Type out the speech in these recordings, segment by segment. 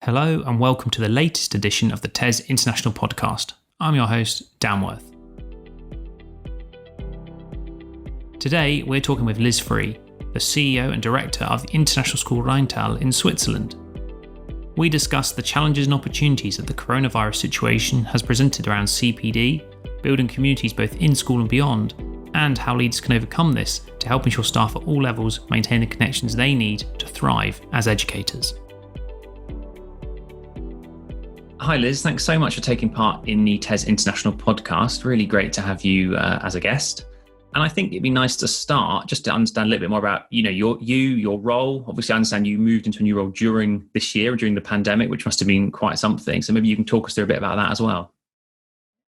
Hello and welcome to the latest edition of the Tes International Podcast. I'm your host, Dan Worth. Today we're talking with Liz Free, the CEO and Director of the International School Rheintal in Switzerland. We discuss the challenges and opportunities that the coronavirus situation has presented around CPD, building communities both in school and beyond, and how leaders can overcome this to help ensure staff at all levels maintain the connections they need to thrive as educators. Hi Liz, thanks so much for taking part in the Tes International Podcast. Really great to have you as a guest. And I think it'd be nice to start just to understand a little bit more about, your role. Obviously, I understand you moved into a new role during this year, during the pandemic, which must have been quite something. So maybe you can talk us through a bit about that as well.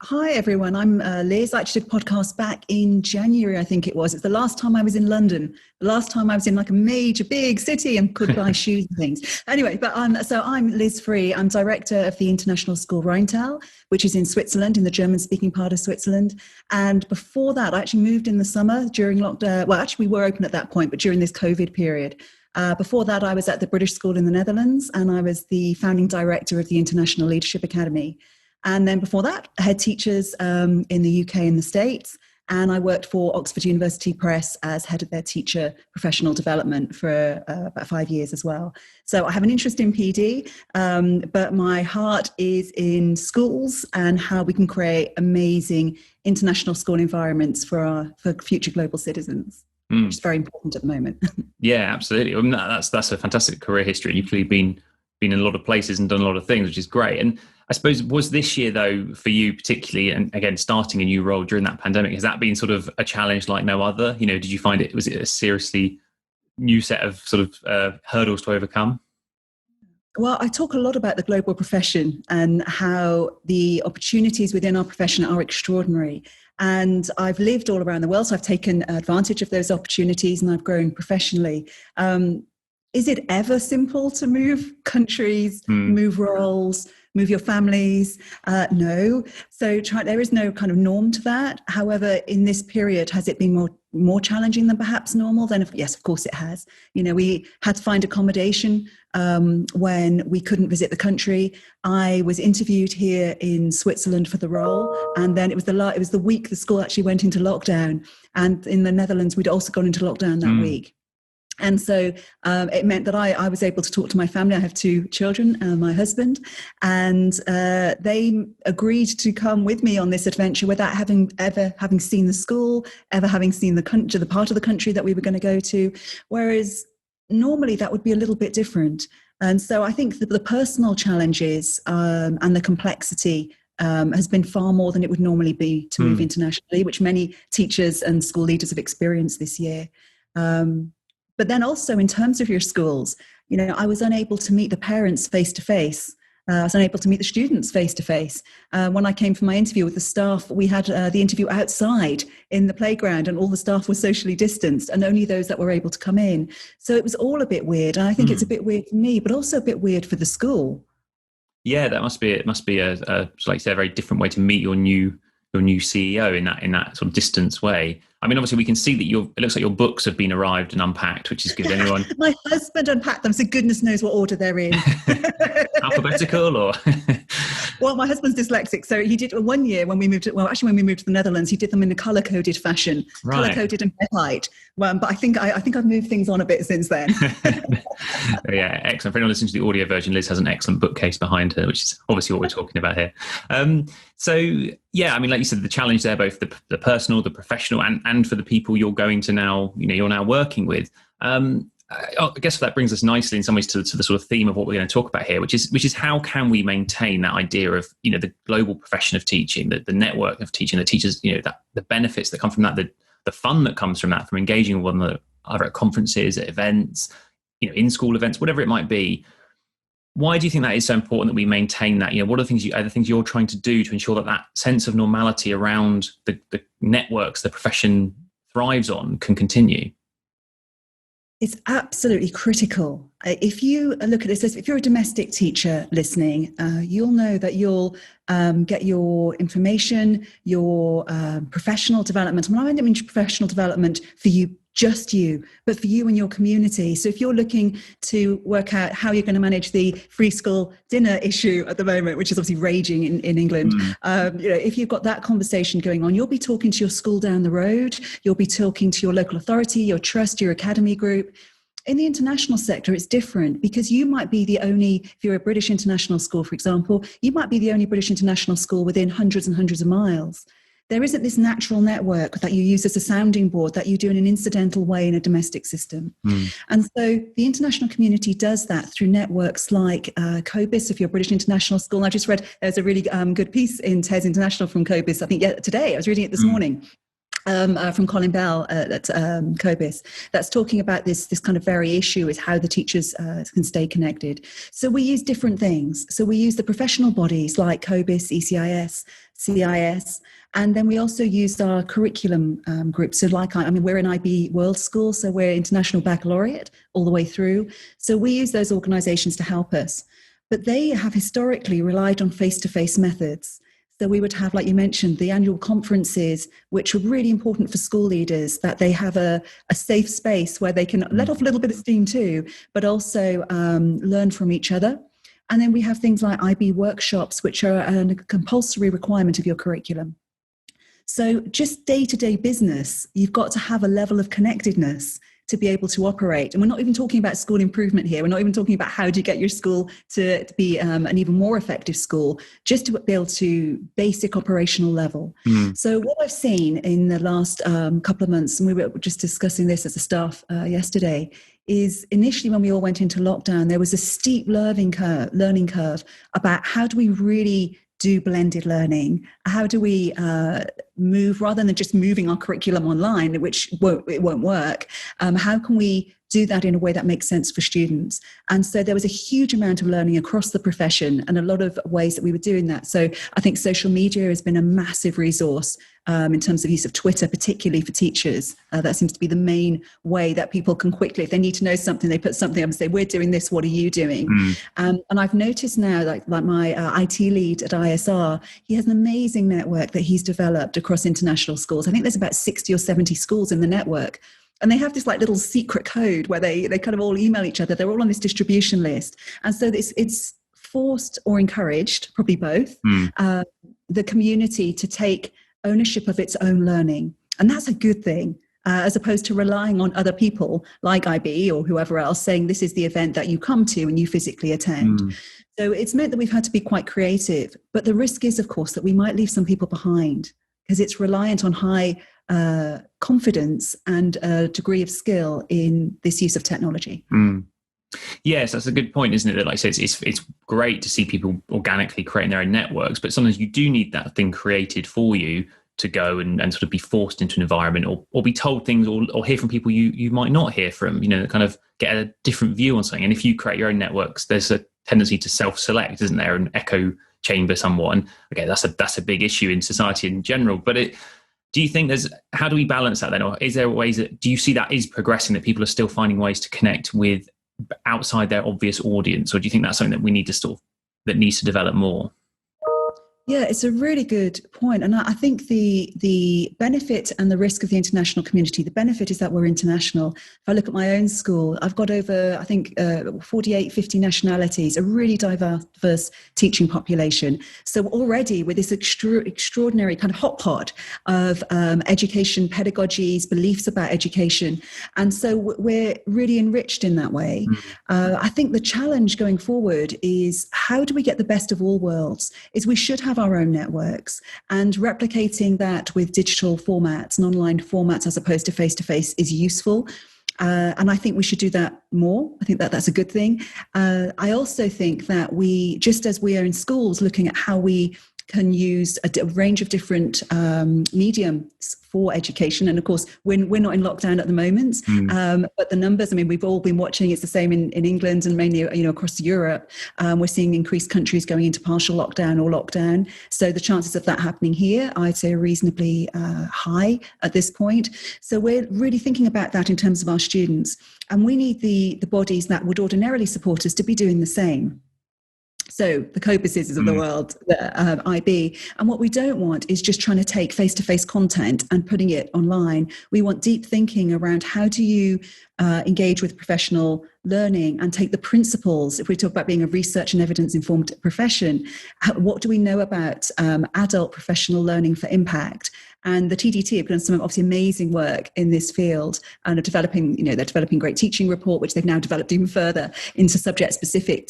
Hi, everyone. I'm Liz. I actually did a podcast back in January, I think it was. It's the last time I was in London, the last time I was in like a major big city and could buy shoes and things. Anyway, but I'm Liz Free. I'm director of the International School Rheintal, which is in Switzerland, in the German-speaking part of Switzerland. And before that, I actually moved in the summer during lockdown. Well, actually, we were open at that point, but during this COVID period. Before that, I was at the British School in the Netherlands, and I was the founding director of the International Leadership Academy. And then before that, I had teachers in the UK and the States. And I worked for Oxford University Press as head of their teacher professional development for about 5 years as well. So I have an interest in PD, but my heart is in schools and how we can create amazing international school environments for future global citizens, which is very important at the moment. Yeah, absolutely. I mean, that's a fantastic career history. And you've clearly been in a lot of places and done a lot of things, which is great. And I suppose, was this year, though, for you particularly, and again, starting a new role during that pandemic, has that been sort of a challenge like no other? Did you find was it a seriously new set of sort of hurdles to overcome? Well, I talk a lot about the global profession and how the opportunities within our profession are extraordinary. And I've lived all around the world, so I've taken advantage of those opportunities and I've grown professionally. Is it ever simple to move countries, move roles, move your families? No. So there is no kind of norm to that. However, in this period, has it been more challenging than perhaps normal? Then yes, of course it has. We had to find accommodation when we couldn't visit the country. I was interviewed here in Switzerland for the role, and then it was the week the school actually went into lockdown. And in the Netherlands, we'd also gone into lockdown that week. And so it meant that I was able to talk to my family. I have 2 children, my husband, and they agreed to come with me on this adventure without ever having seen the school, ever having seen the country, the part of the country that we were going to go to, whereas normally that would be a little bit different. And so I think that the personal challenges and the complexity has been far more than it would normally be to move internationally, which many teachers and school leaders have experienced this year. But then also in terms of your schools, I was unable to meet the parents face to face. I was unable to meet the students face to face. When I came for my interview with the staff, we had the interview outside in the playground and all the staff were socially distanced and only those that were able to come in. So it was all a bit weird. And I think it's a bit weird for me, but also a bit weird for the school. Yeah, it must be a like you say, a very different way to meet your new CEO in that sort of distance way. I mean, obviously, we can see that it looks like your books have been arrived and unpacked, which is good. Anyone? My husband unpacked them, so goodness knows what order they're in. Alphabetical or? Well, my husband's dyslexic, so he did 1 year when we moved to the Netherlands, he did them in a colour-coded fashion, right. Colour-coded and height. But I think I've moved things on a bit since then. Yeah, excellent. For anyone listening to the audio version, Liz has an excellent bookcase behind her, which is obviously what we're talking about here. So, yeah, I mean, like you said, the challenge there, both the personal, the professional, and for the people you're going to now, you're now working with. I guess that brings us nicely in some ways to the sort of theme of what we're going to talk about here, which is how can we maintain that idea of, the global profession of teaching, the network of teaching, the teachers, that the benefits that come from that, the fun that comes from that, from engaging with one another, either at conferences, at events, in school events, whatever it might be. Why do you think that is so important that we maintain that? What are the things you're trying to do to ensure that sense of normality around the networks the profession thrives on can continue? It's absolutely critical. If you look at this, if you're a domestic teacher listening, you'll know that you'll get your information, your professional development. And I don't mean professional development for you just you, but for you and your community. So if you're looking to work out how you're going to manage the free school dinner issue at the moment, which is obviously raging in England, if you've got that conversation going on, you'll be talking to your school down the road, you'll be talking to your local authority, your trust, your academy group. In the international sector, it's different because you might be the only, if you're a British international school, for example, you might be the only British international school within hundreds and hundreds of miles. There isn't this natural network that you use as a sounding board that you do in an incidental way in a domestic system. And so the international community does that through networks like COBIS, if you're a British international school. And I just read, there's a really good piece in Tes International from COBIS, I think today, I was reading it this morning. From Colin Bell at COBIS, that's talking about this kind of very issue is how the teachers can stay connected. So we use different things. So we use the professional bodies like COBIS, ECIS, CIS, and then we also use our curriculum groups. So we're an IB World School, so we're International Baccalaureate all the way through. So we use those organizations to help us. But they have historically relied on face-to-face methods. So we would have, like you mentioned, the annual conferences, which are really important for school leaders, that they have a safe space where they can let off a little bit of steam too, but also learn from each other. And then we have things like IB workshops, which are a compulsory requirement of your curriculum. So just day-to-day business, you've got to have a level of connectedness to be able to operate. And we're not even talking about school improvement here. We're not even talking about how do you get your school to be an even more effective school, just to be able to basic operational level. So what I've seen in the last couple of months, and we were just discussing this as a staff yesterday, is initially when we all went into lockdown, there was a steep learning curve about how do we really do blended learning? How do we move, rather than just moving our curriculum online, which won't work? How can we do that in a way that makes sense for students? And so there was a huge amount of learning across the profession and a lot of ways that we were doing that. So I think social media has been a massive resource in terms of use of Twitter, particularly for teachers. That seems to be the main way that people can quickly, if they need to know something, they put something up and say, we're doing this, what are you doing? And I've noticed now, like my IT lead at ISR, he has an amazing network that he's developed across international schools. I think there's about 60 or 70 schools in the network. And they have this like little secret code where they kind of all email each other. They're all on this distribution list. And so it's forced or encouraged, probably both, the community to take ownership of its own learning. And that's a good thing, as opposed to relying on other people like IB or whoever else saying this is the event that you come to and you physically attend. So it's meant that we've had to be quite creative. But the risk is, of course, that we might leave some people behind because it's reliant on high confidence and a degree of skill in this use of technology. Yes, that's a good point, isn't it? That, like I said, it's great to see people organically creating their own networks, but sometimes you do need that thing created for you to go and sort of be forced into an environment or be told things or hear from people you might not hear from, kind of get a different view on something. And if you create your own networks, there's a tendency to self-select, isn't there? An echo chamber somewhat. And okay, that's a big issue in society in general. But do you think how do we balance that then? Or is there ways do you see that is progressing, that people are still finding ways to connect with outside their obvious audience? Or do you think that's something that we need to that needs to develop more? Yeah, it's a really good point. And I think the benefit and the risk of the international community, the benefit is that we're international. If I look at my own school, I've got over, I think, 48, 50 nationalities, a really diverse teaching population. So already with this extraordinary kind of hot pot of education, pedagogies, beliefs about education. And so we're really enriched in that way. I think the challenge going forward is how do we get the best of all worlds? Is we should have our own networks, and replicating that with digital formats and online formats as opposed to face-to-face is useful. And I think we should do that more. I think that's a good thing. I also think that we, just as we are in schools looking at how we can use a range of different mediums for education. And of course, we're not in lockdown at the moment, but the numbers, I mean, we've all been watching, it's the same in England and mainly, across Europe. We're seeing increased countries going into partial lockdown or lockdown. So the chances of that happening here, I'd say, are reasonably high at this point. So we're really thinking about that in terms of our students. And we need the bodies that would ordinarily support us to be doing the same. So the Copuses of the world, the IB. And what we don't want is just trying to take face-to-face content and putting it online. We want deep thinking around how do you engage with professional learning and take the principles. If we talk about being a research and evidence-informed profession, what do we know about adult professional learning for impact? And the TDT have done some obviously amazing work in this field and are developing, they're developing a great teaching report, which they've now developed even further into subject-specific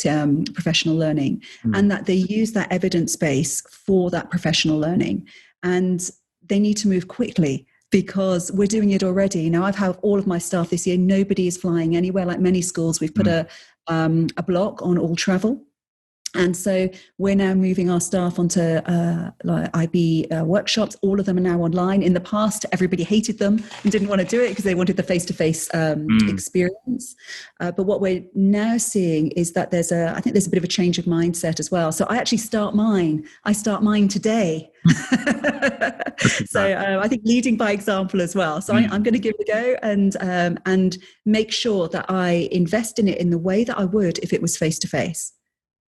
professional learning, and that they use that evidence base for that professional learning. And they need to move quickly because we're doing it already. Now, I've had all of my staff this year. Nobody is flying anywhere. Like many schools, we've put a block on all travel. And so we're now moving our staff onto IB workshops. All of them are now online. In the past, everybody hated them and didn't want to do it because they wanted the face-to-face experience. But what we're now seeing is that I think there's a bit of a change of mindset as well. So I actually start mine. I start mine today. So I think leading by example as well. So I'm going to give it a go and make sure that I invest in it in the way that I would if it was face-to-face.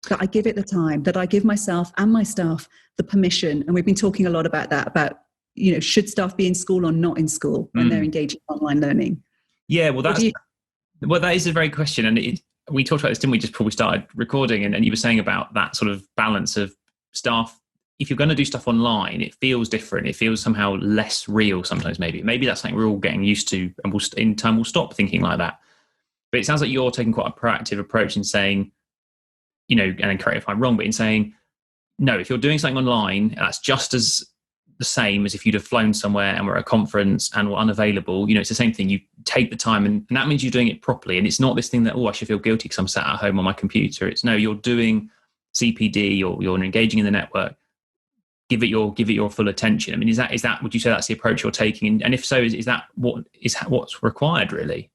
That I give it the time, that I give myself and my staff the permission. And we've been talking a lot about that, about, should staff be in school or not in school when they're engaging in online learning? Yeah, well, that is a very question. And we talked about this, didn't we, just before we started recording? And you were saying about that sort of balance of staff. If you're going to do stuff online, it feels different. It feels somehow less real sometimes, maybe. Maybe that's something we're all getting used to, and in time we'll stop thinking like that. But it sounds like you're taking quite a proactive approach in saying, and then correct if I'm wrong, but in saying, no, if you're doing something online, that's just as the same as if you'd have flown somewhere and were at a conference and were unavailable. It's the same thing. You take the time and that means you're doing it properly. And it's not this thing that, I should feel guilty because I'm sat at home on my computer. It's no, you're doing CPD or you're engaging in the network. Give it your full attention. I mean, is that, would you say that's the approach you're taking? And if so, is that what's required really?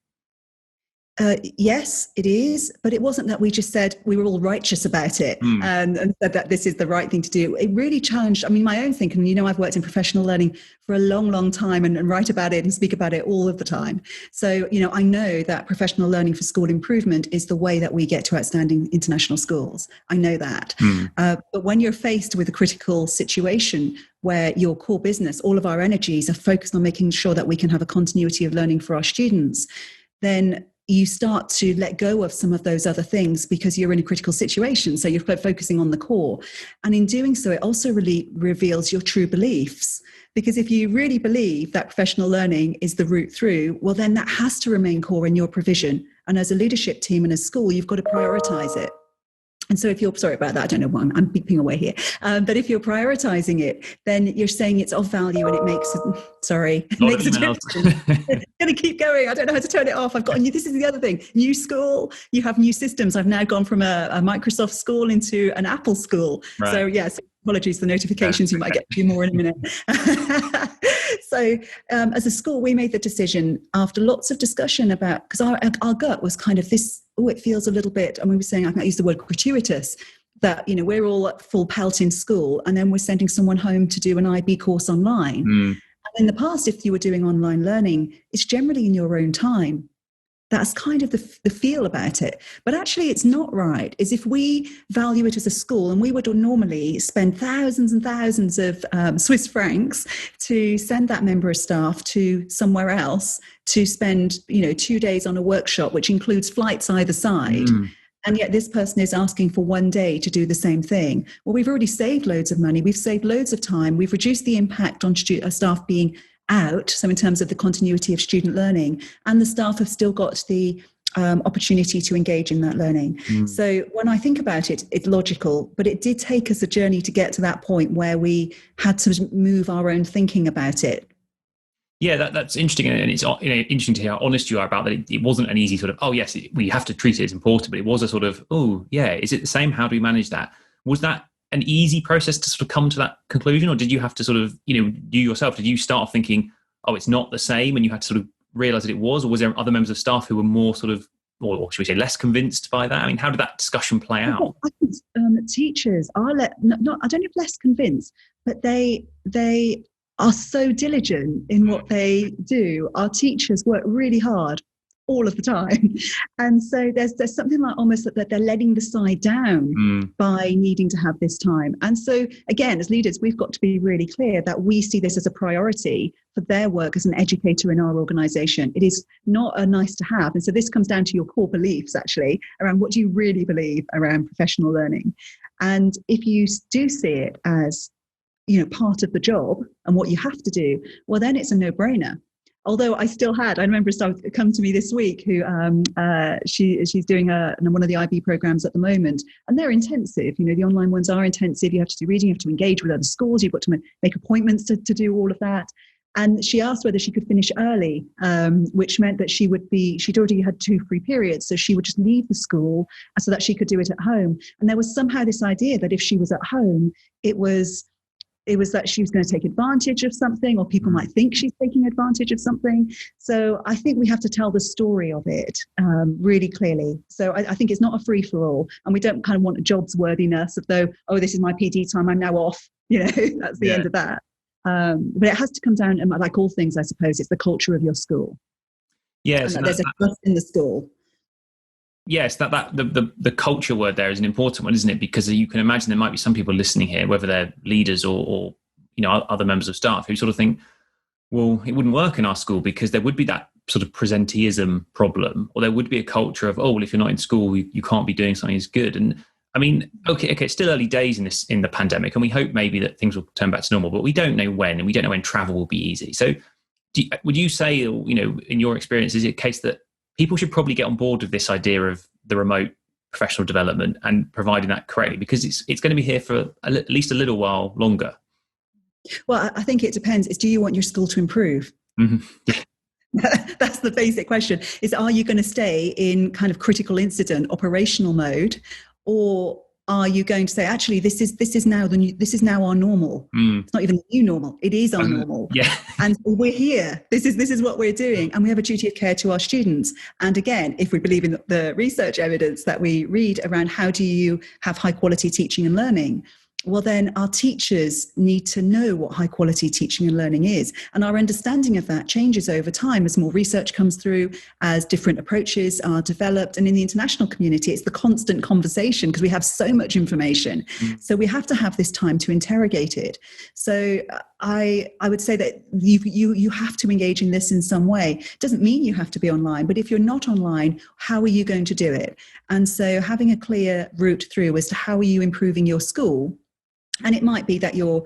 Yes, it is. But it wasn't that we just said we were all righteous about it and said that this is the right thing to do. It really challenged, my own thinking. I've worked in professional learning for a long, long time and write about it and speak about it all of the time. So, I know that professional learning for school improvement is the way that we get to outstanding international schools. I know that. But when you're faced with a critical situation where your core business, all of our energies are focused on making sure that we can have a continuity of learning for our students, then you start to let go of some of those other things because you're in a critical situation. So you're focusing on the core. And in doing so, it also really reveals your true beliefs. Because if you really believe that professional learning is the route through, well, then that has to remain core in your provision. And as a leadership team and a school, you've got to prioritize it. And so if you're, sorry about that, I don't know why I'm beeping away here. But if you're prioritizing it, then you're saying it's of value and it makes a difference. It's going to keep going. I don't know how to turn it off. this is the other thing. New school, you have new systems. I've now gone from a Microsoft school into an Apple school. Right. So yes, apologies for the notifications. You might get a few more in a minute. So as a school, we made the decision after lots of discussion about, because our gut was kind of this, it feels a little bit, we were saying, I might use the word gratuitous, that, we're all at full pelt in school and then we're sending someone home to do an IB course online. And in the past, if you were doing online learning, it's generally in your own time. That's kind of the feel about it. But actually, it's not right. Is if we value it as a school, and we would normally spend thousands and thousands of Swiss francs to send that member of staff to somewhere else to spend, 2 days on a workshop, which includes flights either side. And yet this person is asking for 1 day to do the same thing. Well, we've already saved loads of money. We've saved loads of time. We've reduced the impact on staff being out, so in terms of the continuity of student learning, and the staff have still got the opportunity to engage in that learning. So when I think about it, it's logical, but it did take us a journey to get to that point where we had to move our own thinking about it. Yeah, that's interesting, and it's interesting to hear how honest you are about that. It wasn't an easy sort of, yes, we have to treat it as important, but it was a sort of, is it the same? How do we manage that? Was that an easy process to sort of come to that conclusion, or did you have to sort of, you yourself, did you start off thinking, it's not the same, and you had to sort of realize that it was, or was there other members of staff who were more sort of, or should we say less convinced by that? I mean, how did that discussion play out? I think teachers are, I don't know if less convinced, but they are so diligent in what they do. Our teachers work really hard all of the time. And so there's something like almost that they're letting the side down by needing to have this time. And so again, as leaders, we've got to be really clear that we see this as a priority for their work as an educator in our organization. It is not a nice to have. And so this comes down to your core beliefs, actually, around what do you really believe around professional learning. And if you do see it as, part of the job and what you have to do, well, then it's a no-brainer. Although I remember someone come to me this week who she's doing one of the IB programs at the moment, and they're intensive. The online ones are intensive. You have to do reading, you have to engage with other schools, you've got to make appointments to do all of that. And she asked whether she could finish early, which meant that she'd already had 2 free periods, so she would just leave the school so that she could do it at home. And there was somehow this idea that if she was at home, it was that she was going to take advantage of something, or people might think she's taking advantage of something. So I think we have to tell the story of it really clearly. So I think it's not a free for all, and we don't kind of want a jobs worthiness of this is my PD time, I'm now off. That's the end of that. But it has to come down, and like all things, I suppose, it's the culture of your school. Yes, and there's a trust in the school. Yes, the culture word there is an important one, isn't it? Because you can imagine there might be some people listening here, whether they're leaders or other members of staff, who sort of think, well, it wouldn't work in our school because there would be that sort of presenteeism problem, or there would be a culture of, well, if you're not in school, you can't be doing something as good. And I mean, okay, it's still early days in the pandemic, and we hope maybe that things will turn back to normal, but we don't know when, and we don't know when travel will be easy. So would you say, in your experience, is it a case that people should probably get on board with this idea of the remote professional development and providing that correctly, because it's going to be here for at least a little while longer? Well, I think it depends. Do you want your school to improve? Mm-hmm. That's the basic question, is are you going to stay in kind of critical incident operational mode, or are you going to say, actually, this is now our normal? It's not even the new normal. It is our normal. Yeah. And we're here. This is what we're doing. And we have a duty of care to our students. And again, if we believe in the research evidence that we read around how do you have high quality teaching and learning, well, then our teachers need to know what high quality teaching and learning is. And our understanding of that changes over time as more research comes through, as different approaches are developed. And in the international community, it's the constant conversation because we have so much information. So we have to have this time to interrogate it. So I would say that you have to engage in this in some way. It doesn't mean you have to be online, but if you're not online, how are you going to do it? And so having a clear route through as to how are you improving your school. And it might be that you're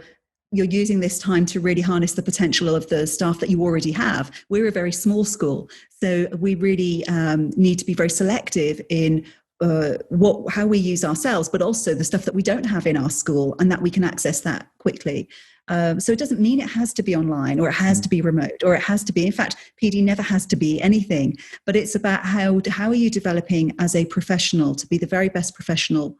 using this time to really harness the potential of the staff that you already have. We're a very small school, so we really need to be very selective in how we use ourselves, but also the stuff that we don't have in our school, and that we can access that quickly. So it doesn't mean it has to be online, or it has to be remote, or it has to be. In fact, PD never has to be anything. But it's about how are you developing as a professional to be the very best professional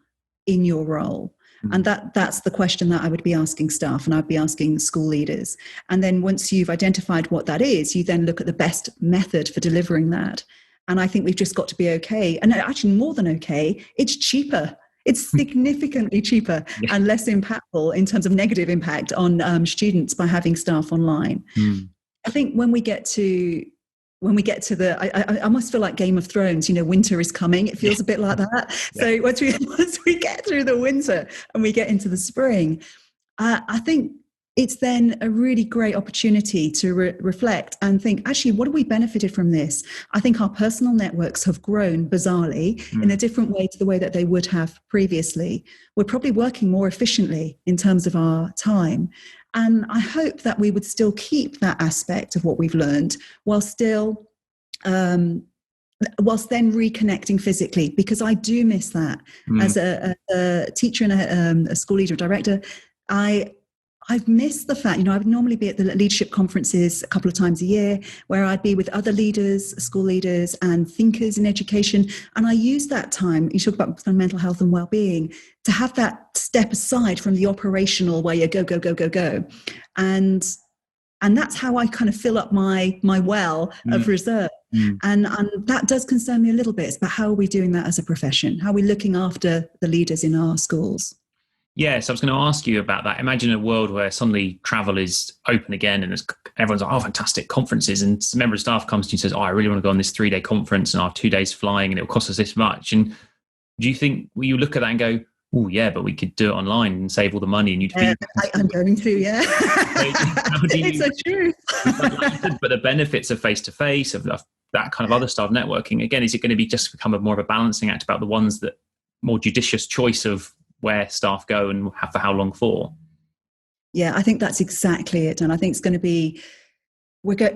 in your role. And that's the question that I would be asking staff, and I'd be asking school leaders. And then once you've identified what that is, you then look at the best method for delivering that. And I think we've just got to be okay. And actually more than okay, it's cheaper. It's significantly cheaper and less impactful in terms of negative impact on students by having staff online. I think when we get to I almost feel like Game of Thrones, winter is coming. It feels a bit like that. So once we get through the winter and we get into the spring, I think it's then a really great opportunity to reflect and think, actually, what have we benefited from this? I think our personal networks have grown bizarrely in a different way to the way that they would have previously. We're probably working more efficiently in terms of our time. And I hope that we would still keep that aspect of what we've learned whilst then reconnecting physically, because I do miss that. As a teacher and a school leader, director, I've missed the fact, I would normally be at the leadership conferences a couple of times a year where I'd be with other leaders, school leaders and thinkers in education. And I use that time, you talk about mental health and well-being, to have that step aside from the operational where you go. And that's how I kind of fill up my well of reserve. And that does concern me a little bit. It's about how are we doing that as a profession? How are we looking after the leaders in our schools? Yes, I was going to ask you about that. Imagine a world where suddenly travel is open again and everyone's like, oh, fantastic, conferences. And some member of staff comes to you and says, oh, I really want to go on this 3-day conference and I have 2 days flying and it will cost us this much. And do you think, will you look at that and go, oh, yeah, but we could do it online and save all the money and you'd be... I'm going to, yeah. It's the truth. But the benefits of face-to-face, of that kind of other stuff, networking, again, is it going to be just become more of a balancing act about the ones that more judicious choice of where staff go and for how long for? Yeah, I think that's exactly it. And I think it's going to be, we're going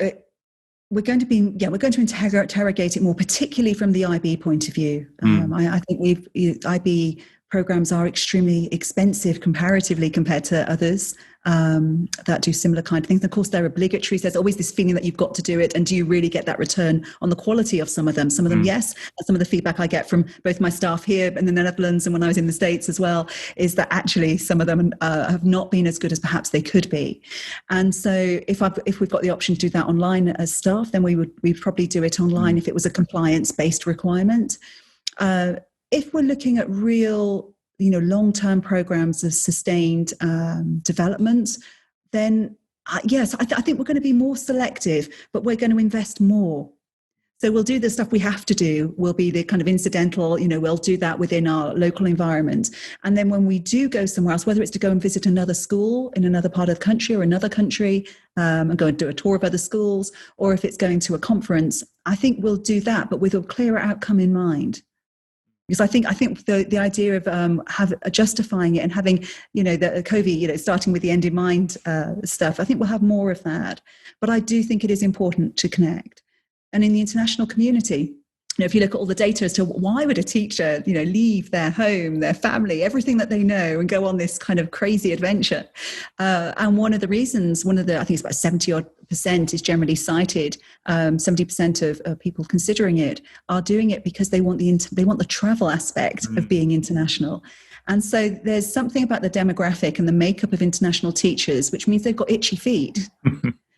to interrogate it more, particularly from the IB point of view. I think IB programs are extremely expensive comparatively compared to others that do similar kind of things. Of course, they're obligatory. So there's always this feeling that you've got to do it. And do you really get that return on the quality of some of them? Some of them, yes. And some of the feedback I get from both my staff here in the Netherlands and when I was in the States as well, is that actually some of them have not been as good as perhaps they could be. And so if we've got the option to do that online as staff, then we'd probably do it online if it was a compliance-based requirement. If we're looking at real, long-term programs of sustained development, then yes, I think we're going to be more selective, but we're going to invest more. So we'll do the stuff we have to do. We'll be the kind of incidental, we'll do that within our local environment. And then when we do go somewhere else, whether it's to go and visit another school in another part of the country or another country, and go and do a tour of other schools, or if it's going to a conference, I think we'll do that, but with a clearer outcome in mind. Because I think the idea of justifying it and having, the COVID, starting with the end in mind stuff, I think we'll have more of that. But I do think it is important to connect. And in the international community, if you look at all the data as to why would a teacher, leave their home, their family, everything that they know and go on this kind of crazy adventure. And one of the reasons, I think it's about 70% is generally cited. 70% of people considering it are doing it because they want the travel aspect of being international. And so there's something about the demographic and the makeup of international teachers, which means they've got itchy feet.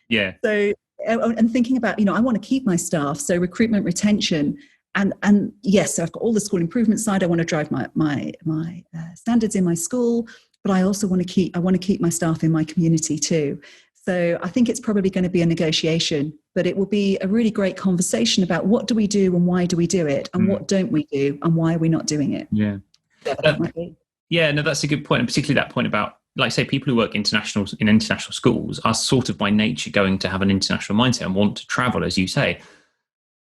Yeah. So, and thinking about, I want to keep my staff. So recruitment, retention, and yes, so I've got all the school improvement side. I want to drive my standards in my school, but I also want to keep my staff in my community too. So I think it's probably going to be a negotiation, but it will be a really great conversation about what do we do and why do we do it, and what don't we do and why are we not doing it. Yeah. Yeah, no, that's a good point. And particularly that point about, like, say, people who work in international schools are sort of by nature going to have an international mindset and want to travel, as you say.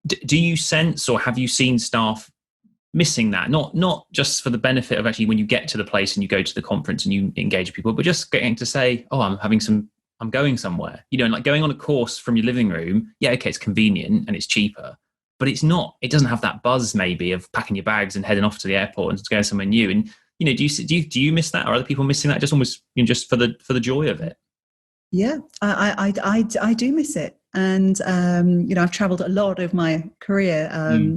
Do you sense, or have you seen staff missing that? Not just for the benefit of actually when you get to the place and you go to the conference and you engage with people, but just getting to say, oh, I'm going somewhere, and like going on a course from your living room. Yeah, okay, it's convenient and it's cheaper, but it doesn't have that buzz maybe of packing your bags and heading off to the airport and going somewhere new. And do you miss that, or are other people missing that? Just almost just for the joy of it. Yeah, I do miss it. And, I've traveled a lot over my career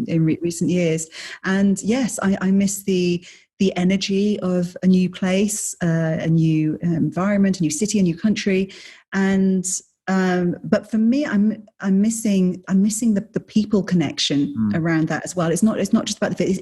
in recent years. And yes, I miss the energy of a new place, a new environment, a new city, a new country. And but for me, I'm missing the people connection around that as well. It's not just about the fit.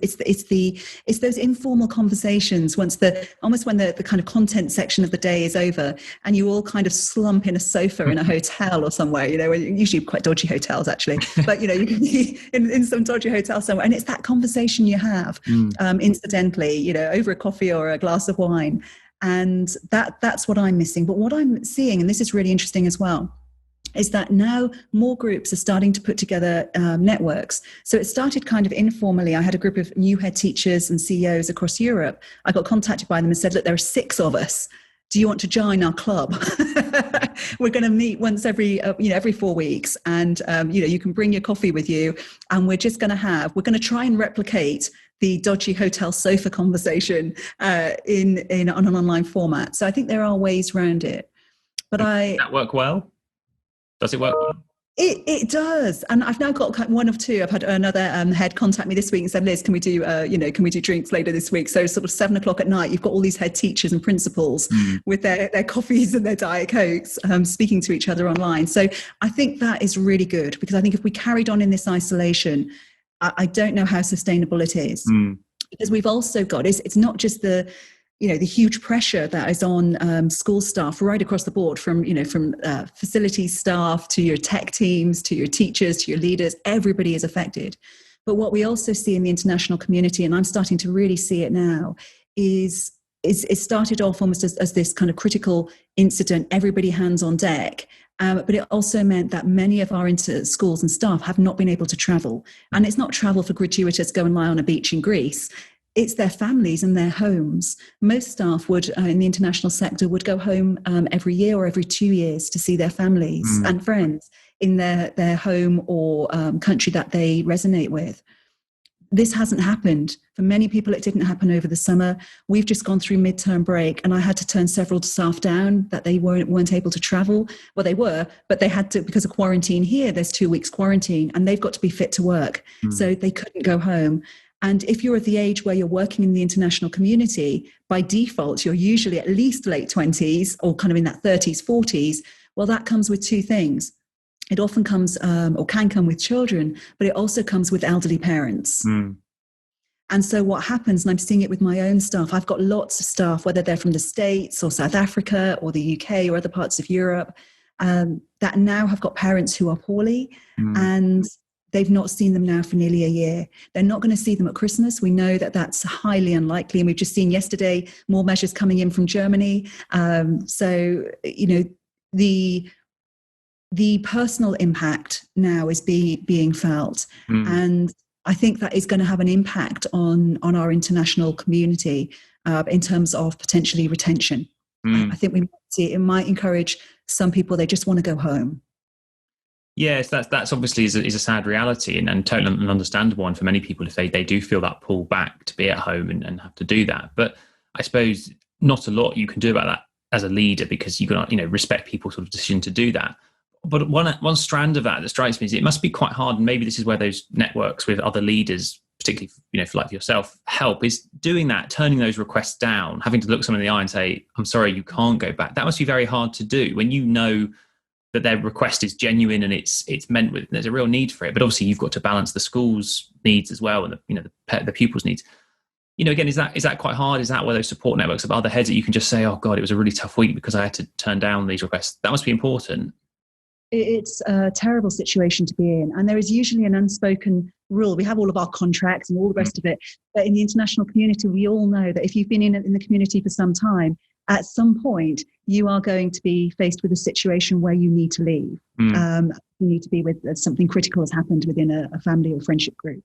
It's those informal conversations when the kind of content section of the day is over and you all kind of slump in a sofa in a hotel or somewhere, usually quite dodgy hotels actually, but you can be in some dodgy hotel somewhere, and it's that conversation you have incidentally, over a coffee or a glass of wine. And that's what I'm missing. But what I'm seeing, and this is really interesting as well, is that now more groups are starting to put together networks. So it started kind of informally. I had a group of new head teachers and CEOs across Europe. I got contacted by them and said, look, there are 6 of us. Do you want to join our club? We're going to meet once every 4 weeks, and you can bring your coffee with you, and we're going to try and replicate the dodgy hotel sofa conversation on an online format. So I think there are ways around it. But does that work well? Does it work well? It does, and I've now got one of two. I've had another head contact me this week and said, "Liz, can we do drinks later this week?" So sort of 7:00 at night, you've got all these head teachers and principals with their coffees and their Diet Cokes, speaking to each other online. So I think that is really good, because I think if we carried on in this isolation, I don't know how sustainable it is. Because we've also got, it's not just the the huge pressure that is on school staff right across the board, from facilities staff to your tech teams, to your teachers, to your leaders. Everybody is affected. But what we also see in the international community, and I'm starting to really see it now, is it started off almost as this kind of critical incident, everybody hands on deck. But it also meant that many of our schools and staff have not been able to travel. And it's not travel for gratuitous go and lie on a beach in Greece. It's their families and their homes. Most staff would, in the international sector, would go home every year or every 2 years to see their families and friends in their home or country that they resonate with. This hasn't happened. For many people, it didn't happen over the summer. We've just gone through midterm break, and I had to turn several staff down that they weren't able to travel. Well, they were, but they had to, because of quarantine here, there's 2 weeks quarantine, and they've got to be fit to work. So they couldn't go home. And if you're at the age where you're working in the international community, by default, you're usually at least late 20s or kind of in that 30s, 40s. Well, that comes with two things. It often comes or can come with children, but it also comes with elderly parents. And so what happens, and I'm seeing it with my own staff, I've got lots of staff, whether they're from the States or South Africa or the UK or other parts of Europe, that now have got parents who are poorly and they've not seen them now for nearly a year. They're not going to see them at Christmas. We know that that's highly unlikely. And we've just seen yesterday more measures coming in from Germany. So, the personal impact now is being felt. And I think that is going to have an impact on our international community in terms of potentially retention. I think we might see it might encourage some people, they just want to go home. Yes, that's obviously is a sad reality and totally an understandable one for many people if they do feel that pull back to be at home and have to do that. But I suppose not a lot you can do about that as a leader, because you got to respect people's sort of decision to do that. But one strand of that strikes me is it must be quite hard, and maybe this is where those networks with other leaders, particularly for like yourself, help, is doing that, turning those requests down, having to look someone in the eye and say, "I'm sorry, you can't go back." That must be very hard to do when you know that their request is genuine and it's meant with, there's a real need for it. But obviously you've got to balance the school's needs as well and the pupils' needs. Again, is that quite hard? Is that where those support networks of other heads that you can just say, "Oh God, it was a really tough week because I had to turn down these requests"? That must be important. It's a terrible situation to be in. And there is usually an unspoken rule. We have all of our contracts and all the rest of it. But in the international community, we all know that if you've been in the community for some time, at some point, you are going to be faced with a situation where you need to leave. You need to be with something critical has happened within a family or friendship group.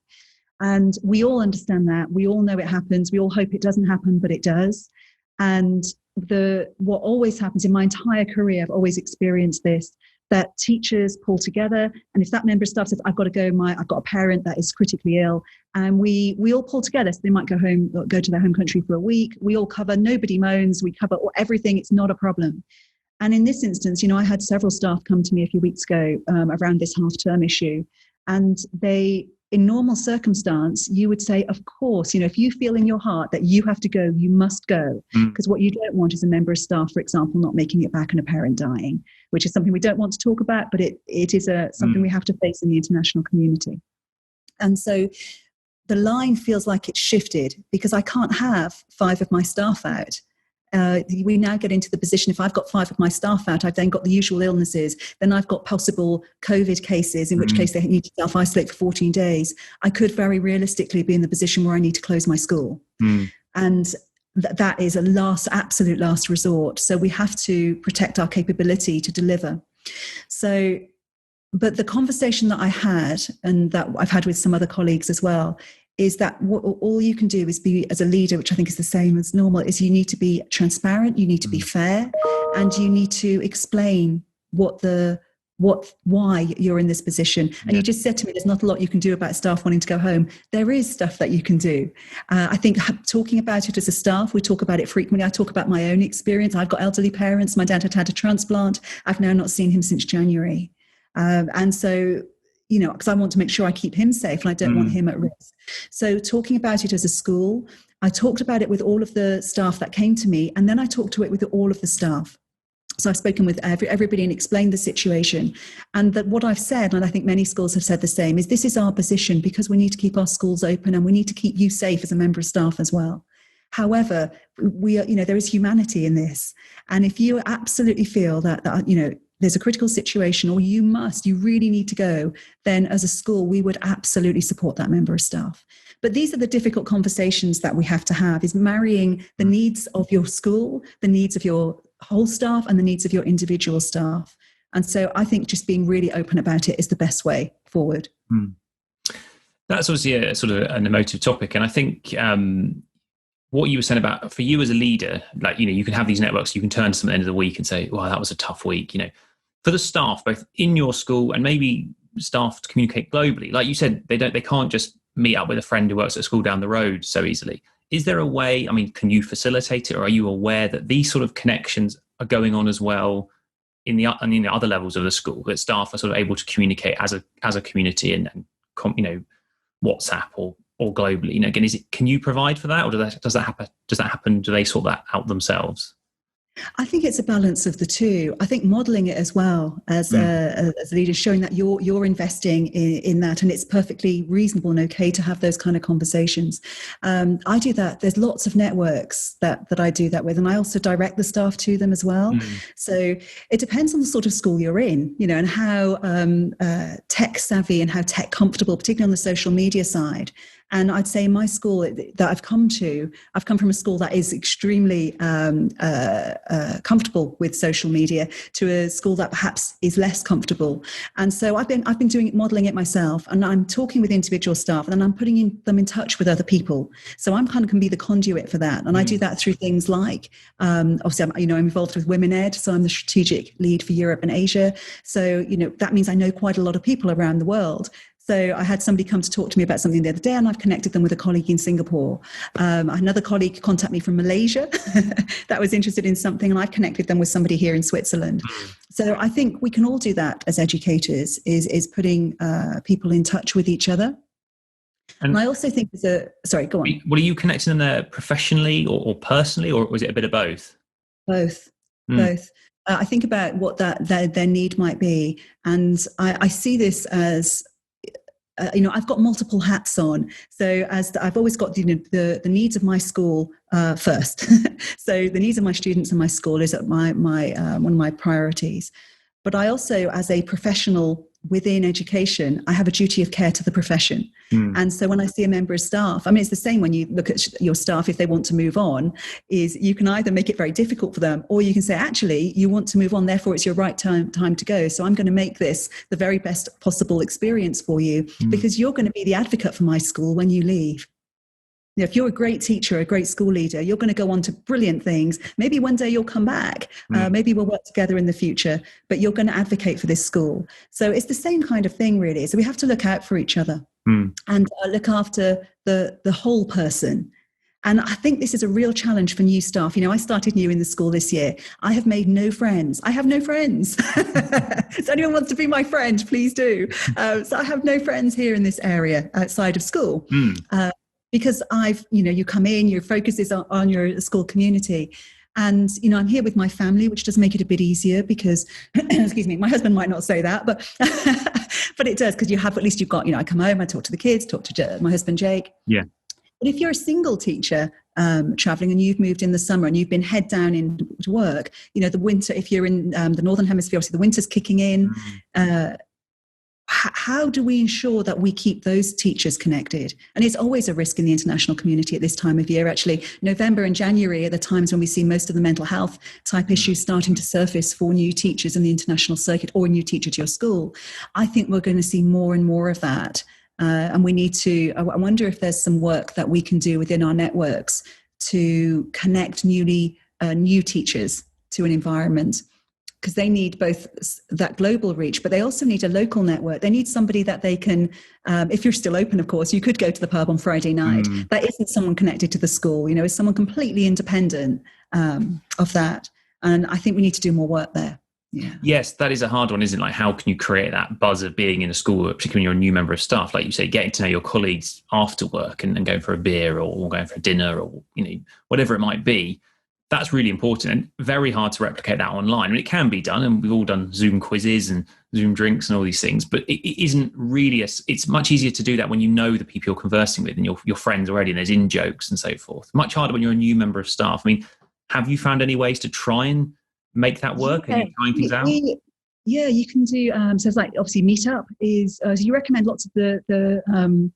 And we all understand that. We all know it happens. We all hope it doesn't happen, but it does. And what always happens in my entire career, I've always experienced this, that teachers pull together. And if that member of staff says, "I've got to go, I've got a parent that is critically ill," and we all pull together. So they might go to their home country for a week. We all cover, nobody moans, we cover everything. It's not a problem. And in this instance, I had several staff come to me a few weeks ago around this half-term issue. And in normal circumstance, you would say, of course, if you feel in your heart that you have to go, you must go. Because what you don't want is a member of staff, for example, not making it back and a parent dying, which is something we don't want to talk about, but it is something we have to face in the international community. And so the line feels like it's shifted because I can't have 5 of my staff out. We now get into the position, if I've got 5 of my staff out, I've then got the usual illnesses, then I've got possible COVID cases, in which case they need to self-isolate for 14 days. I could very realistically be in the position where I need to close my school. And that is absolute last resort. So we have to protect our capability to deliver. So, but the conversation that I had, and that I've had with some other colleagues as well, is that all you can do is be, as a leader, which I think is the same as normal, is you need to be transparent, you need to be fair, and you need to explain why you're in this position. And you just said to me, there's not a lot you can do about staff wanting to go home. There is stuff that you can do. I think talking about it as a staff, we talk about it frequently. I talk about my own experience. I've got elderly parents. My dad had a transplant. I've now not seen him since January. And so, because I want to make sure I keep him safe and I don't want him at risk. So talking about it as a school, I talked about it with all of the staff that came to me, and then I talked to it with all of the staff. So I've spoken with everybody and explained the situation. And that what I've said, and I think many schools have said the same, is this is our position because we need to keep our schools open and we need to keep you safe as a member of staff as well. However, we are, there is humanity in this. And if you absolutely feel that there's a critical situation, or you really need to go, then as a school, we would absolutely support that member of staff. But these are the difficult conversations that we have to have, is marrying the needs of your school, the needs of your whole staff, and the needs of your individual staff. And so I think just being really open about it is the best way forward. That's obviously a sort of an emotive topic. And I think what you were saying about, for you as a leader, like, you can have these networks, you can turn to them at the end of the week and say, wow, that was a tough week. For the staff, both in your school and maybe staff to communicate globally, like you said, they can't just meet up with a friend who works at a school down the road so easily. Is there a way, can you facilitate it, or are you aware that these sort of connections are going on as well in the other levels of the school, that staff are sort of able to communicate as a community and WhatsApp or globally? Again, can you provide for that, or does that happen? Do they sort that out themselves? I think it's a balance of the two. I think modeling it as well as a leader, showing that you're investing in that, and it's perfectly reasonable and okay to have those kind of conversations. I do that. There's lots of networks that I do that with, and I also direct the staff to them as well. So it depends on the sort of school you're in, and how tech savvy and how tech comfortable, particularly on the social media side. And I'd say my school that I've come from a school that is extremely comfortable with social media, to a school that perhaps is less comfortable. And so I've been modeling it myself, and I'm talking with individual staff, and then I'm putting them in touch with other people. So I'm kind of can be the conduit for that. And I do that through things like, obviously, I'm involved with Women Ed, so I'm the strategic lead for Europe and Asia. So, that means I know quite a lot of people around the world. So I had somebody come to talk to me about something the other day, and I've connected them with a colleague in Singapore. Another colleague contacted me from Malaysia that was interested in something, and I've connected them with somebody here in Switzerland. So I think we can all do that as educators, is putting people in touch with each other. And I also think sorry, go on. Were you connecting them there professionally or personally, or was it a bit of both? Both. I think about what their need might be, and I see this as, I've got multiple hats on. So I've always got the needs of my school first. So the needs of my students and my school is at my one of my priorities. But I also, as a professional within education, I have a duty of care to the profession. And so when I see a member of staff, it's the same when you look at your staff, if they want to move on, is you can either make it very difficult for them, or you can say, actually, you want to move on, therefore it's your right time to go. So I'm going to make this the very best possible experience for you, because you're going to be the advocate for my school when you leave. If you're a great teacher, a great school leader, you're going to go on to brilliant things. Maybe one day you'll come back. Maybe we'll work together in the future, but you're going to advocate for this school. So it's the same kind of thing, really. So we have to look out for each other and look after the whole person. And I think this is a real challenge for new staff. I started new in the school this year. I have made no friends. I have no friends. So anyone wants to be my friend, please do. So I have no friends here in this area outside of school. Because you come in, your focus is on your school community. And, I'm here with my family, which does make it a bit easier because, excuse me, my husband might not say that, but but it does, because you've got, I come home, I talk to the kids, talk to my husband, Jake. Yeah. But if you're a single teacher traveling, and you've moved in the summer and you've been head down into work, the winter, if you're in the Northern Hemisphere, obviously the winter's kicking in. How do we ensure that we keep those teachers connected? And it's always a risk in the international community at this time of year. Actually, November and January are the times when we see most of the mental health type issues starting to surface for new teachers in the international circuit, or a new teacher to your school. I think we're going to see more and more of that. And we need to, I wonder if there's some work that we can do within our networks to connect new teachers to an environment, because they need both that global reach, but they also need a local network. They need somebody that they can, if you're still open, of course, you could go to the pub on Friday night. That isn't someone connected to the school, is someone completely independent of that. And I think we need to do more work there. Yeah. Yes, that is a hard one, isn't it? Like, how can you create that buzz of being in a school, particularly when you're a new member of staff? Like you say, getting to know your colleagues after work and going for a beer or going for a dinner or, whatever it might be. that's really important and very hard to replicate that online. I mean, it can be done, and we've all done Zoom quizzes and Zoom drinks and all these things, but it isn't really it's much easier to do that when you know the people you're conversing with and your friends already, and there's in jokes and so forth. Much harder when you're a new member of staff. I mean, have you found any ways to try and make that work? Yeah, Are you trying things out? Yeah, you can do. So it's like obviously Meetup is. So you recommend lots of the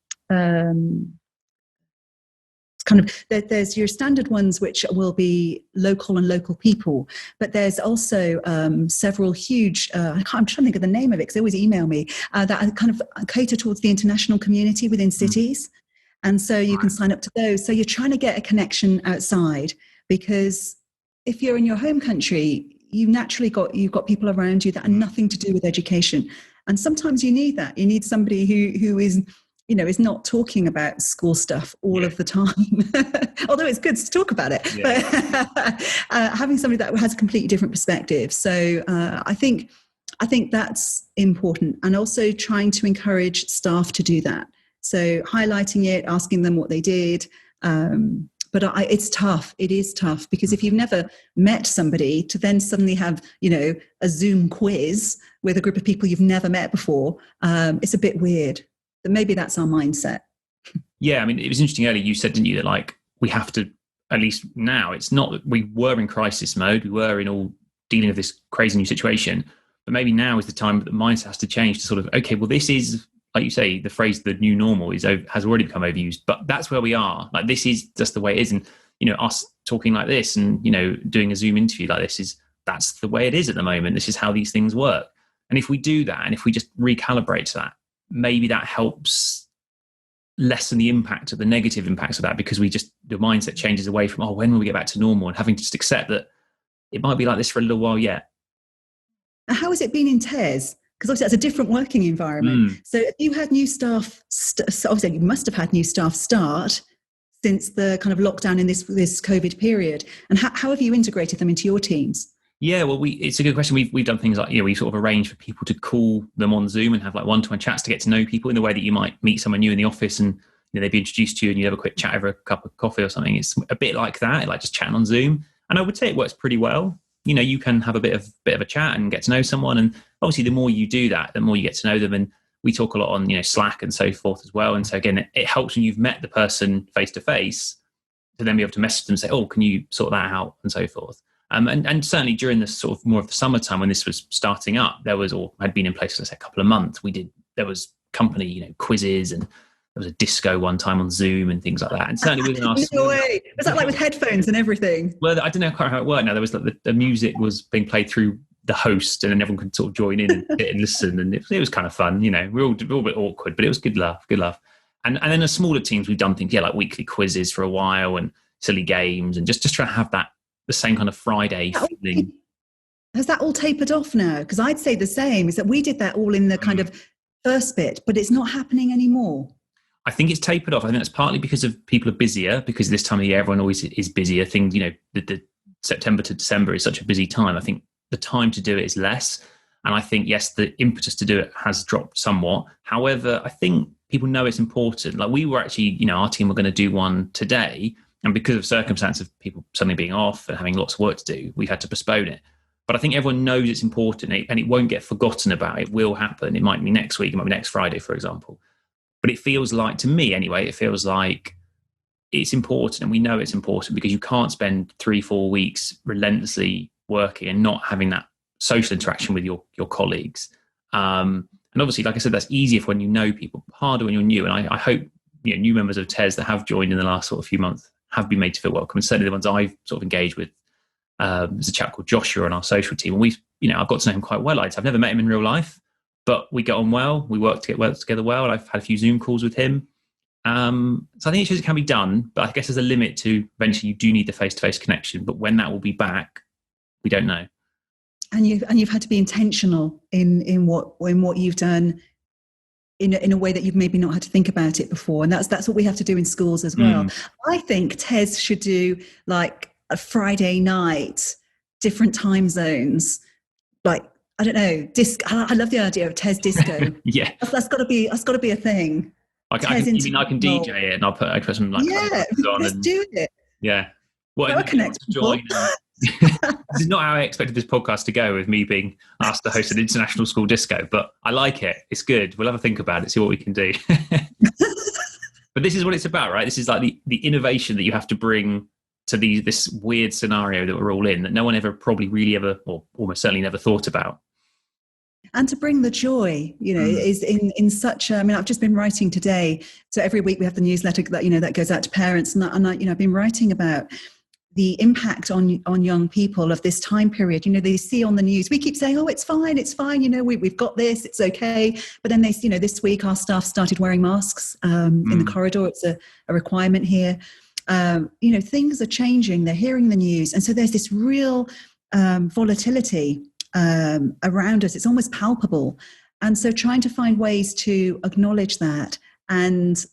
kind of there's your standard ones which will be local people, but there's also several huge I'm trying to think of the name of it because they always email me that kind of cater towards the international community within cities, and so you can sign up to those. So you're trying to get a connection outside, because if you're in your home country, you've got people around you that are nothing to do with education, and sometimes you need that. You need somebody who is, you know, is not talking about school stuff all of the time, although it's good to talk about it, but having somebody that has a completely different perspective. So I think that's important, and also trying to encourage staff to do that. So highlighting it, asking them what they did. But it's tough. It is tough, because if you've never met somebody, to then suddenly have, you know, a Zoom quiz with a group of people you've never met before, it's a bit weird. But maybe that's our mindset. Yeah, I mean, it was interesting earlier. You said, didn't you, that like we have to, at least now, it's not, we were in crisis mode. We were in all dealing with this crazy new situation. But maybe now is the time that the mindset has to change to sort of, okay, well, this is, like you say, the phrase "the new normal" has already become overused. But that's where we are. Like, this is just the way it is. And, you know, us talking like this and, you know, doing a Zoom interview like this that's the way it is at the moment. This is how these things work. And if we do that, and if we just recalibrate to that, maybe that helps lessen the impact of the negative impacts of that, because the mindset changes away from, oh, when will we get back to normal, and having to just accept that it might be like this for a little while yet. How has it been in Tes? Because obviously that's a different working environment. So if you had new staff, obviously you must have had new staff start since the kind of lockdown in this COVID period. And how have you integrated them into your teams? Yeah, well, it's a good question. We've done things like, you know, we sort of arranged for people to call them on Zoom and have like one-to-one chats to get to know people in the way that you might meet someone new in the office, and, you know, they'd be introduced to you and you'd have a quick chat over a cup of coffee or something. It's a bit like that, like just chatting on Zoom. And I would say it works pretty well. You know, you can have a bit of a chat and get to know someone. And obviously the more you do that, the more you get to know them. And we talk a lot on, you know, Slack and so forth as well. And so again, it helps when you've met the person face to face to then be able to message them and say, oh, can you sort that out, and so forth. And certainly during this sort of more of the summertime when this was starting up, there was, or had been in place for, let's say, a couple of months, there was company, you know, quizzes, and there was a disco one time on Zoom and things like that. And certainly within our... No way. Was that like with headphones and everything? Well, I don't know quite how it worked now. There was like the music was being played through the host, and then everyone could sort of join in and sit and listen. And it was kind of fun, you know. We were all a bit awkward, but it was good laugh. And then as smaller teams, we've done things, like weekly quizzes for a while and silly games, and just trying to have the same kind of Friday feeling. Has that all tapered off now? Because I'd say the same, is that we did that all in the kind of first bit, but it's not happening anymore. I think it's tapered off. I think that's partly because of people are busier, because this time of year everyone always is busier. Things, you know, the September to December is such a busy time. I think the time to do it is less. And I think, yes, the impetus to do it has dropped somewhat. However, I think people know it's important. Like, we were actually, you know, our team were going to do one today, and because of circumstances of people suddenly being off and having lots of work to do, we've had to postpone it. But I think everyone knows it's important, and it won't get forgotten about. It will happen. It might be next week, it might be next Friday, for example. But it feels like, to me anyway, it feels like it's important, and we know it's important, because you can't spend 3-4 weeks relentlessly working and not having that social interaction with your colleagues. And obviously, like I said, that's easier for when you know people, harder when you're new. And I hope, you know, new members of Tes that have joined in the last sort of few months have been made to feel welcome. And certainly the ones I've sort of engaged with, there's a chap called Joshua on our social team, and I've got to know him quite well. I've never met him in real life, but we get on well. We work together well, and I've had a few Zoom calls with him. So I think it shows it can be done, but I guess there's a limit to eventually you do need the face-to-face connection. But when that will be back, we don't know. And you've had to be intentional in what you've done, in a way that you've maybe not had to think about it before. And that's what we have to do in schools as well. I think Tes should do like a Friday night, different time zones, like, I don't know, disc. I love the idea of Tes disco. Yeah, that's got to be a thing. I can DJ it, and I put some like let's do it. Yeah. What, connect people. This is not how I expected this podcast to go, with me being asked to host an international school disco, but I like it. It's good. We'll have a think about it, see what we can do. But this is what it's about, right? This is like the innovation that you have to bring to this weird scenario that we're all in, that no one ever probably really ever, or almost certainly never thought about. And to bring the joy, is in such. I mean, I've just been writing today. So every week we have the newsletter that goes out to parents, and I've been writing about the impact on young people of this time period. They see on the news, we keep saying, oh, it's fine. We've got this, it's okay. But then this week our staff started wearing masks in the corridor. It's a requirement here. Things are changing. They're hearing the news. And so there's this real volatility around us. It's almost palpable. And so trying to find ways to acknowledge that and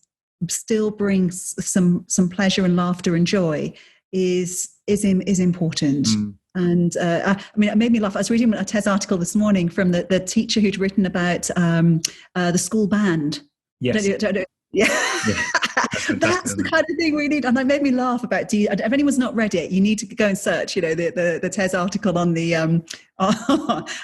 still bring some pleasure and laughter and joy is important. And it made me laugh. I was reading a Tes article this morning from the teacher who'd written about the school band. Yes. That's the kind of thing we need. And that made me laugh about, if anyone's not read it, you need to go and search, the Tes article on the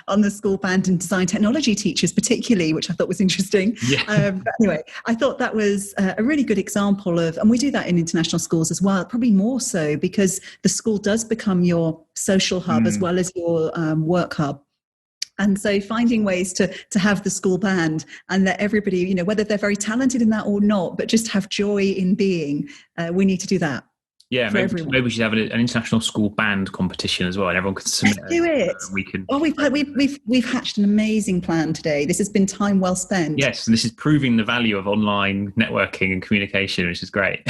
on the school band and design technology teachers particularly, which I thought was interesting. Yeah. But anyway, I thought that was a really good example of, and we do that in international schools as well, probably more so because the school does become your social hub as well as your work hub. And so finding ways to have the school band and let everybody, whether they're very talented in that or not, but just have joy in being, we need to do that. Yeah, maybe we should have an international school band competition as well, and everyone can submit. Let's do it. We can. Oh, we've hatched an amazing plan today. This has been time well spent. Yes, and this is proving the value of online networking and communication, which is great.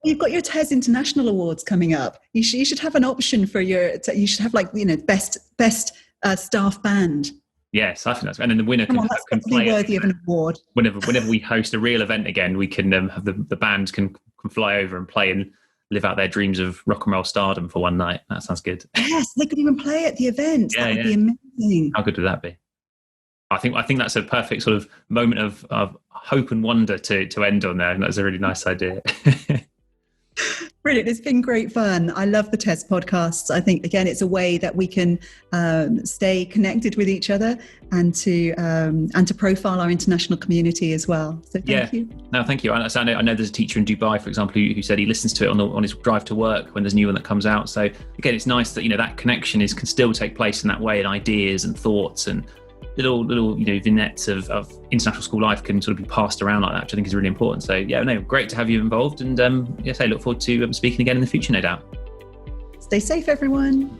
You've got your Tes International Awards coming up. You should have an option for you should have best staff band. Yes, I think that's, and then the winner can play worthy of an award. Whenever we host a real event again, we can have the band can fly over and play and live out their dreams of rock and roll stardom for one night. That sounds good. Yes, they could even play at the event. That would be amazing. How good would that be? I think that's a perfect sort of moment of hope and wonder to end on there. And that's a really nice idea. Brilliant. It's been great fun. I love the Tes podcasts. I think, again, it's a way that we can stay connected with each other and to profile our international community as well. So thank you. No, thank you. I know there's a teacher in Dubai, for example, who said he listens to it on his drive to work when there's a new one that comes out. So again, it's nice that, that connection can still take place in that way, and ideas and thoughts and little vignettes of international school life can sort of be passed around like that, which I think is really important. So great to have you involved, and I look forward to speaking again in the future, no doubt. Stay safe, everyone.